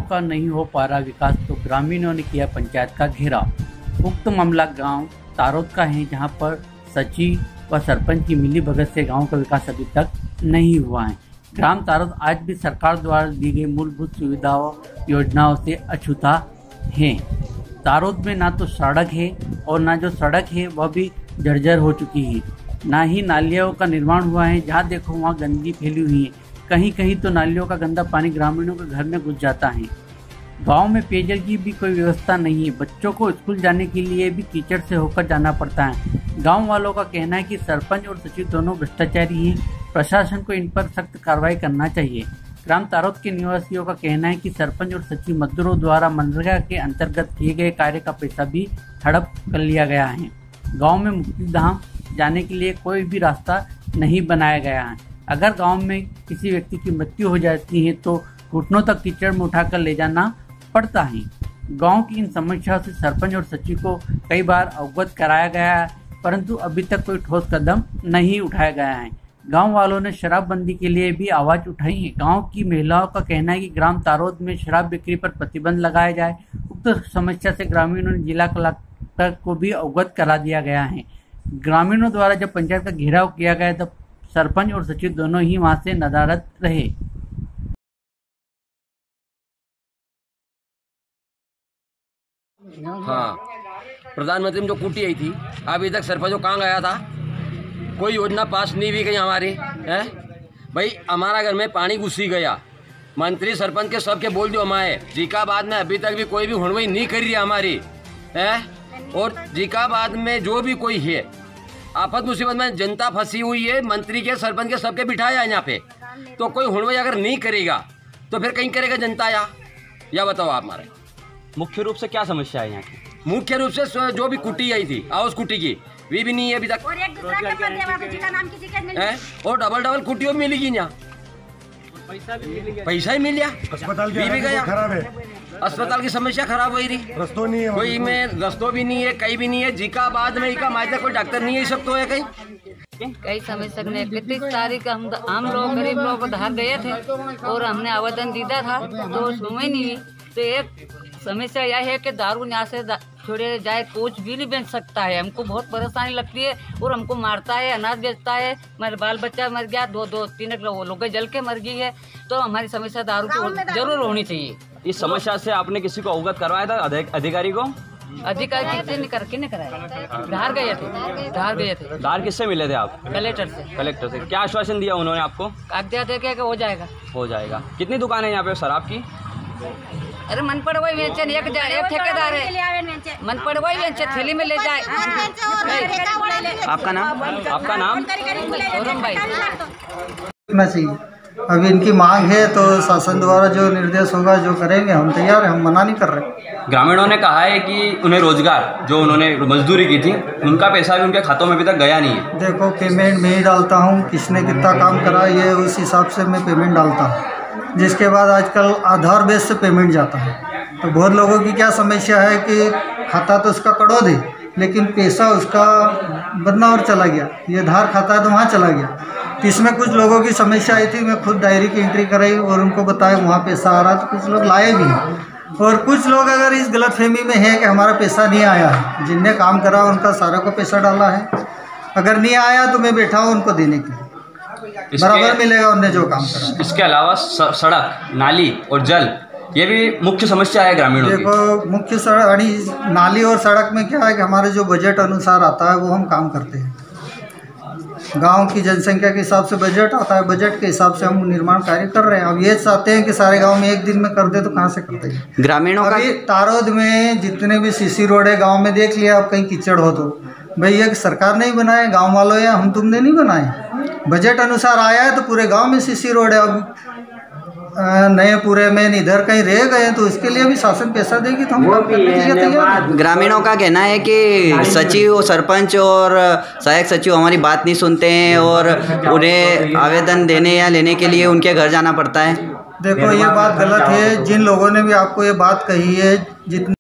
का नहीं हो पा रहा विकास तो ग्रामीणों ने किया पंचायत का घेराव। उक्त मामला गांव तारोद का है, जहां पर सचिव व सरपंच की मिलीभगत से गांव का विकास अभी तक नहीं हुआ है। ग्राम तारोद आज भी सरकार द्वारा दी गई मूलभूत सुविधाओं योजनाओं से अछूता है। तारोद में ना तो सड़क है और ना जो सड़क है वह भी जर्जर हो चुकी है, ना ही नालियों का निर्माण हुआ है। जहाँ देखो वहाँ गंदगी फैली हुई है। कहीं कहीं तो नालियों का गंदा पानी ग्रामीणों के घर में घुस जाता है। गांव में पेयजल की भी कोई व्यवस्था नहीं है। बच्चों को स्कूल जाने के लिए भी कीचड़ से होकर जाना पड़ता है। गांव वालों का कहना है कि सरपंच और सचिव दोनों भ्रष्टाचारी हैं। प्रशासन को इन पर सख्त कार्रवाई करना चाहिए। ग्राम तारोद के निवासियों का कहना है कि सरपंच और सचिव मजदूरों द्वारा मनरेगा के अंतर्गत किए गए कार्य का पैसा भी हड़प कर लिया गया है। गांव में मुक्तिधाम जाने के लिए कोई भी रास्ता नहीं बनाया गया है। अगर गांव में किसी व्यक्ति की मृत्यु हो जाती है तो घुटनों तक कीचड़ में उठाकर ले जाना पड़ता है। गांव की इन समस्याओं से सरपंच और सचिव को कई बार अवगत कराया गया है, परंतु अभी तक कोई ठोस कदम नहीं उठाया गया है। गांव वालों ने शराबबंदी के लिए भी आवाज उठाई है। गांव की महिलाओं का कहना है कि ग्राम तारोद में शराब बिक्री पर प्रतिबंध लगाया जाए। उक्त समस्या से ग्रामीणों ने जिला कलेक्टर को भी अवगत करा दिया गया है। ग्रामीणों द्वारा जब पंचायत का घेराव किया गया तब सरपंच और सचिव दोनों ही वहां से नदारद रहे। हाँ, प्रधानमंत्री में जो कुटी आई थी अभी तक सरपंच को कहाँ गया था? कोई योजना पास नहीं हुई गई हमारी है भाई। हमारा घर में पानी घुस ही गया। मंत्री सरपंच के सबके बोल दियो हमारे जीकाबाद में अभी तक भी कोई भी हुड़वई नहीं कर रही हमारी है। और जीकाबाद में जो भी कोई है आफत मुसीबत में जनता फंसी हुई है। मंत्री के सरपंच के सबके बिठाया है यहाँ पे, तो कोई हुड़वई अगर नहीं करेगा तो फिर कहीं करेगा जनता या बताओ आप हमारे। मुख्य रूप से क्या समस्या है यहाँ की? मुख्य रूप से जो भी कुटी आई थी आवास कुटी की वी भी नहीं है अभी तक। और डबल कुटियों भी मिलेगी यहाँ, पैसा ही मिल गया। अस्पताल भी गया, खराब है। अस्पताल की समस्या खराब हो रही, रस्तों नहीं है, कोई में रस्तों भी नहीं है, कहीं भी नहीं है। जीकाबाद में कोई डॉक्टर नहीं है, सब तो है कई समस्या नहीं। 31 तारीख हम लोग गरीब लोग उधार गए थे और हमने आवेदन दिया था तो सुनवाई नहीं हुई। तो एक समस्या यह है कि दारू यहाँ से छोड़े जाए, कुछ भी नहीं बेच सकता है। हमको बहुत परेशानी लगती है और हमको मारता है, अनाज बेचता है। मेरे बाल बच्चा मर गया, दो तीन लोग जल के मर गई है। तो हमारी समस्या दारू की जरूर होनी चाहिए। इस समस्या से आपने किसी को अवगत करवाया था? अधिकारी को? अधिकारी किसने कराया? धार गए थे। धार किससे मिले थे आप? कलेक्टर से। क्या आश्वासन दिया उन्होंने आपको? कागजात है कि हो जाएगा। कितनी दुकान है यहाँ पे शराब की? अरे मन पड़े वही बेचन, एक ठेकेदार है, मन पड़े वही बेचे, थैली में ले जाए। आपका नाम? औरम भाई। चाहिए अभी इनकी मांग है तो शासन द्वारा जो निर्देश होगा जो करेंगे, हम तैयार हैं, हम मना नहीं कर रहे। ग्रामीणों ने कहा है कि उन्हें रोजगार जो उन्होंने मजदूरी की थी उनका पैसा भी उनके खातों में अभी तक गया नहीं है। देखो पेमेंट मैं ही डालता हूँ, किसने कितना काम करा ये उस हिसाब से मैं पेमेंट डालता हूँ। जिसके बाद आजकल आधार बेस से पेमेंट जाता है। तो बहुत लोगों की क्या समस्या है कि खाता तो उसका कड़ो दे लेकिन पैसा उसका बदना और चला गया, ये धार खाता है तो वहाँ चला गया। तो इसमें कुछ लोगों की समस्या आई थी, मैं खुद डायरी की एंट्री कराई और उनको बताया वहाँ पैसा आ रहा, तो कुछ लोग लाए भी हैं। और कुछ लोग अगर इस गलतफहमी में है कि हमारा पैसा नहीं आया है, जिनने काम करा उनका सारा को पैसा डाला है, अगर नहीं आया तो मैं बैठा हूँ उनको देने के लिए, बराबर मिलेगा उनने जो काम करा। इसके अलावा सड़क, नाली और जल ये भी मुख्य समस्या है ग्रामीणों की। देखो मुख्य सड़क, नाली और सड़क में क्या है कि हमारे जो बजट अनुसार आता है वो हम काम करते हैं। गांव की जनसंख्या के हिसाब से बजट आता है, बजट के हिसाब से हम निर्माण कार्य कर रहे हैं। अब ये चाहते हैं कि सारे गांव में एक दिन में कर दे तो कहाँ से करते हैं ग्रामीणों का? अभी तारोद में जितने भी सीसी रोड है गाँव में देख लिया, अब कहीं कीचड़ हो तो भाई ये सरकार ने ही बनाए, गाँव वालों या हम तुमने नहीं बनाए। बजट अनुसार आया है तो पूरे गांव में सीसी रोड है। अब नए पूरे में इधर कहीं रह गए तो इसके लिए भी शासन पैसा देगी तो हम तैयार। ग्रामीणों का कहना है कि सचिव, सरपंच और सहायक सचिव हमारी बात नहीं सुनते हैं और उन्हें आवेदन देने या लेने के लिए उनके घर जाना पड़ता है। देखो ये बात गलत है। जिन लोगों ने भी आपको ये बात कही है, जितने